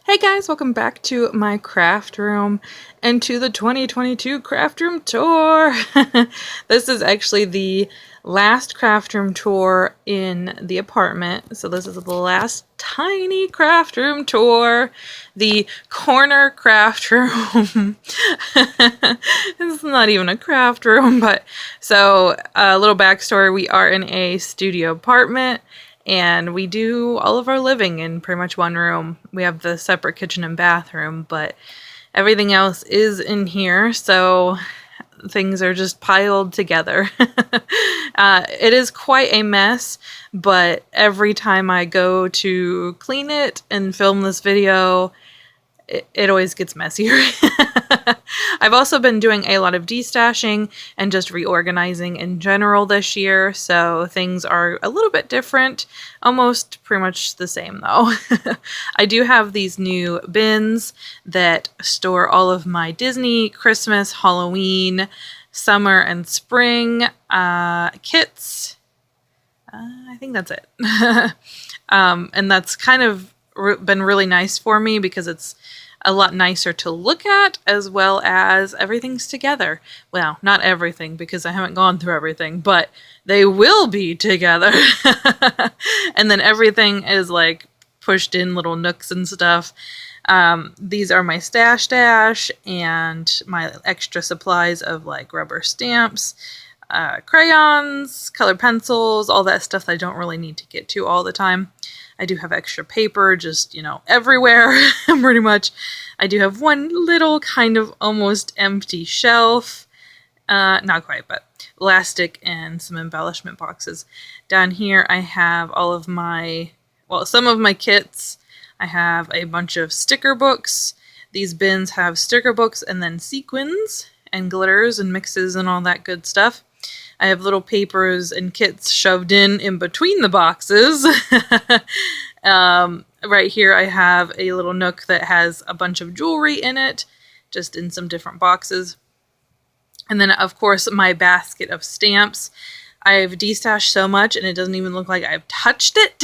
Hey guys, welcome back to my craft room and to the 2022 craft room tour. This is actually the last craft room tour in the apartment. So this is the last tiny craft room tour, the corner craft room. It's not even a craft room, but so a little backstory, we are in a studio apartment. And we do all of our living in pretty much one room. We have the separate kitchen and bathroom, but everything else is in here, so things are just piled together. It is quite a mess, but every time I go to clean it and film this video, it always gets messier. I've also been doing a lot of destashing and just reorganizing in general this year, so things are a little bit different, almost pretty much the same though. I do have these new bins that store all of my Disney, Christmas, Halloween, summer and spring kits. I think that's it. And that's kind of been really nice for me because it's a lot nicer to look at, as well as everything's together. Well, not everything because I haven't gone through everything, but they will be together. And then everything is like pushed in little nooks and stuff. These are my stash and my extra supplies of like rubber stamps, crayons, colored pencils, all that stuff that I don't really need to get to all the time. I do have extra paper just, everywhere, pretty much. I do have one little kind of almost empty shelf. Not quite, but elastic and some embellishment boxes. Down here I have all of some of my kits. I have a bunch of sticker books. These bins have sticker books and then sequins and glitters and mixes and all that good stuff. I have little papers and kits shoved in between the boxes. Right here I have a little nook that has a bunch of jewelry in it, just in some different boxes. And then, of course, my basket of stamps. I've destashed so much, and it doesn't even look like I've touched it.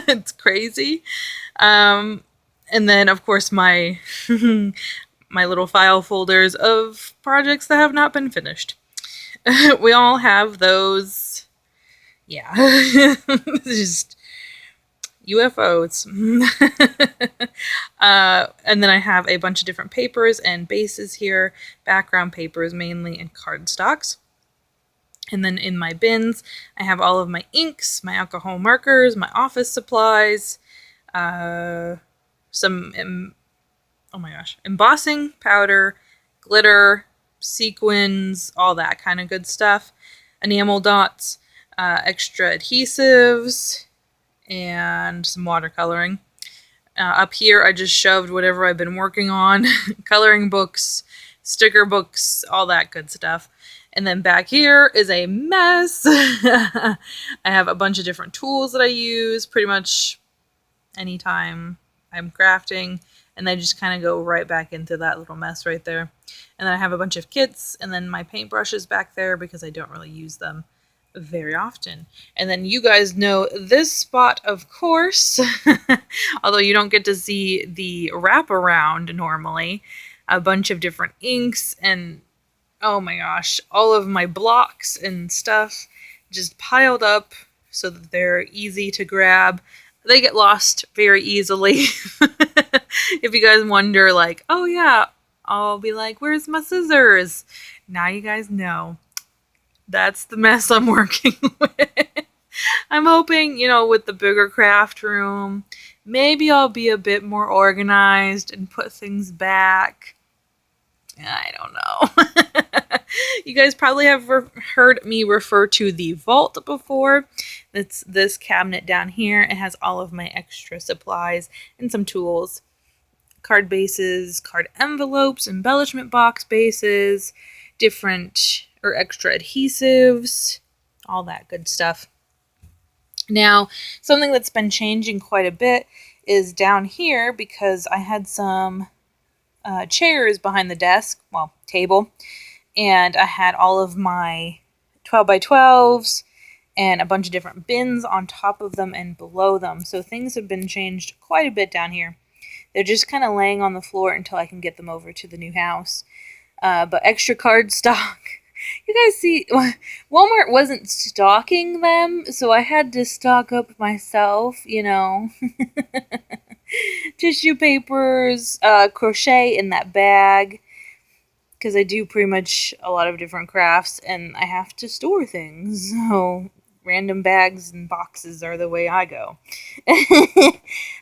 It's crazy. And then, of course, my my little file folders of projects that have not been finished. We all have those. Yeah. Just UFOs. And then I have a bunch of different papers and bases here. Background papers mainly and cardstocks. And then in my bins, I have all of my inks, my alcohol markers, my office supplies, embossing powder, glitter, sequins, all that kind of good stuff, enamel dots, extra adhesives, and some watercoloring. Up here I just shoved whatever I've been working on, coloring books, sticker books, all that good stuff. And then back here is a mess. I have a bunch of different tools that I use pretty much anytime I'm crafting, and they just kind of go right back into that little mess right there. And then I have a bunch of kits, and then my paintbrushes back there because I don't really use them very often. And then you guys know this spot, of course, although you don't get to see the wraparound normally. A bunch of different inks and, oh my gosh, all of my blocks and stuff just piled up so that they're easy to grab. They get lost very easily. If you guys wonder, like, oh yeah, I'll be like, where's my scissors? Now you guys know. That's the mess I'm working with. I'm hoping, with the bigger craft room, maybe I'll be a bit more organized and put things back. I don't know. You guys probably have heard me refer to the vault before. It's this cabinet down here. It has all of my extra supplies and some tools. Card bases, card envelopes, embellishment box bases, different or extra adhesives, all that good stuff. Now, something that's been changing quite a bit is down here because I had some chairs behind the desk, table, and I had all of my 12x12s and a bunch of different bins on top of them and below them. So things have been changed quite a bit down here. They're just kind of laying on the floor until I can get them over to the new house. But extra card stock. You guys see, Walmart wasn't stocking them, so I had to stock up myself, you know. Tissue papers, crochet in that bag, because I do pretty much a lot of different crafts, and I have to store things, so random bags and boxes are the way I go.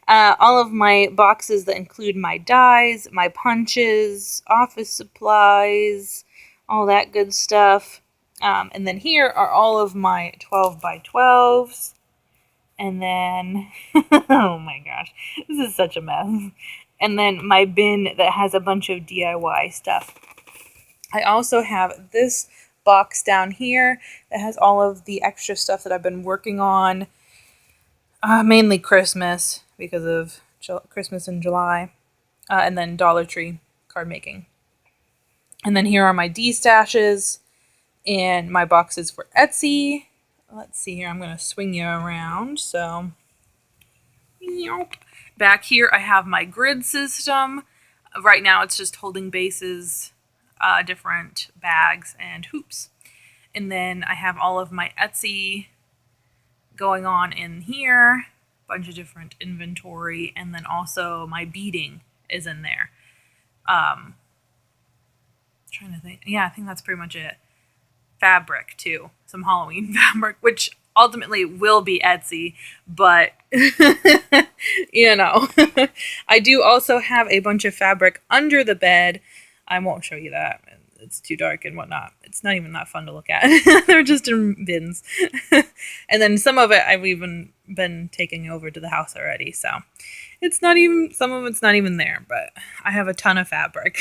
All of my boxes that include my dies, my punches, office supplies, all that good stuff. And then here are all of my 12 by 12s. And then, oh my gosh, this is such a mess. And then my bin that has a bunch of DIY stuff. I also have this box down here that has all of the extra stuff that I've been working on. Mainly Christmas, because of Christmas in July. And then Dollar Tree card making. And then here are my D-stashes and my boxes for Etsy. Let's see here. I'm going to swing you around. So, back here I have my grid system. Right now it's just holding bases, different bags, and hoops. And then I have all of my Etsy going on in here. Bunch of different inventory. And then also my beading is in there. Trying to think. Yeah, I think that's pretty much it. Fabric too, some Halloween fabric, which ultimately will be Etsy, but you know. I do also have a bunch of fabric under the bed. I won't show you that. It's too dark and whatnot. It's not even that fun to look at. They're just in bins. And then some of it I've even been taking over to the house already, so it's not even, some of it's not even there, but I have a ton of fabric.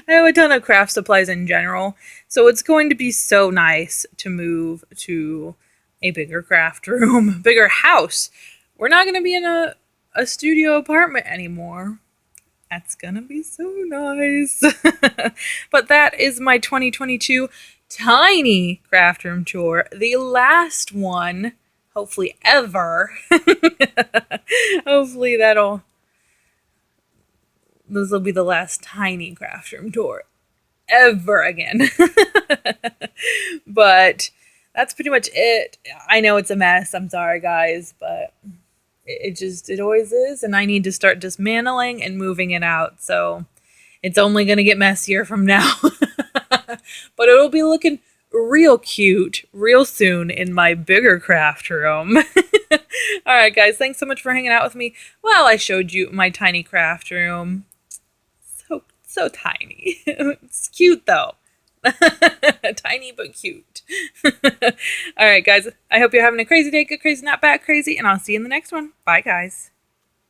I have a ton of craft supplies in general, so it's going to be so nice to move to a bigger craft room, bigger house. We're not going to be in a studio apartment anymore. That's going to be so nice. But that is my 2022 tiny craft room tour. The last one, hopefully ever. Hopefully this will be the last tiny craft room tour ever again. But that's pretty much it. I know it's a mess. I'm sorry, guys, but it always is. And I need to start dismantling and moving it out. So it's only going to get messier from now. But it'll be looking real cute real soon in my bigger craft room. All right, guys, thanks so much for hanging out with me while I showed you my tiny craft room. So tiny. It's cute though. Tiny but cute. All right, guys, I hope you're having a crazy day. Good crazy, not bad crazy, and I'll see you in the next one. Bye, guys.